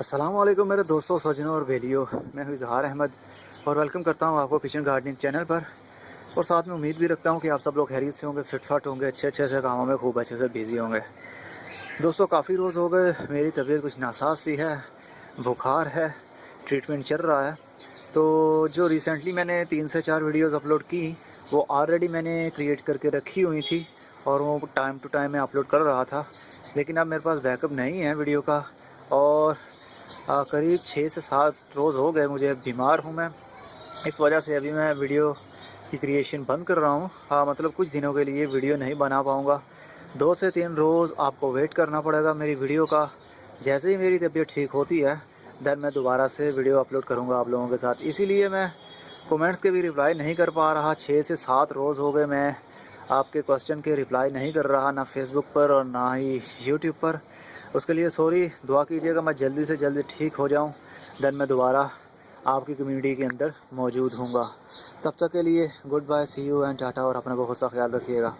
अस्सलाम वालेकुम मेरे दोस्तों, सज्जनों और बेलियों। मैं हूं इजहार अहमद और वेलकम करता हूं आपको किचन गार्डनिंग चैनल पर। और साथ में उम्मीद भी रखता हूं कि आप सब लोग खैरियत से होंगे, फिट होंगे, अच्छे कामों में खूब अच्छे से बिजी होंगे। दोस्तों, काफ़ी रोज़ हो गए, मेरी तबीयत कुछ नासाज सी है, बुखार है, ट्रीटमेंट चल रहा है। तो जो रिसेंटली मैंने 3 से 4 वीडियोज़ अपलोड की, वो ऑलरेडी मैंने क्रिएट करके रखी हुई थी और वो टाइम टू टाइम मैं अपलोड कर रहा था। लेकिन अब मेरे पास बैकअप नहीं है वीडियो का, और करीब 6 से 7 रोज़ हो गए मुझे बीमार हूँ मैं। इस वजह से अभी मैं वीडियो की क्रिएशन बंद कर रहा हूँ। मतलब कुछ दिनों के लिए वीडियो नहीं बना पाऊँगा। 2 से 3 रोज़ आपको वेट करना पड़ेगा मेरी वीडियो का। जैसे ही मेरी तबीयत ठीक होती है देन मैं दोबारा से वीडियो अपलोड करूँगा आप लोगों के साथ। इसीलिए मैं कमेंट्स के भी रिप्लाई नहीं कर पा रहा। 6 से 7 रोज़ हो गए मैं आपके क्वेश्चन के रिप्लाई नहीं कर रहा, ना फेसबुक पर और ना ही यूट्यूब पर। उसके लिए सॉरी, दुआ कीजिएगा मैं जल्दी से जल्दी ठीक हो जाऊं, देन मैं दोबारा आपकी कम्युनिटी के अंदर मौजूद हूँगा। तब तक के लिए goodbye, see you and tata, और अपना बहुत सा ख्याल रखिएगा।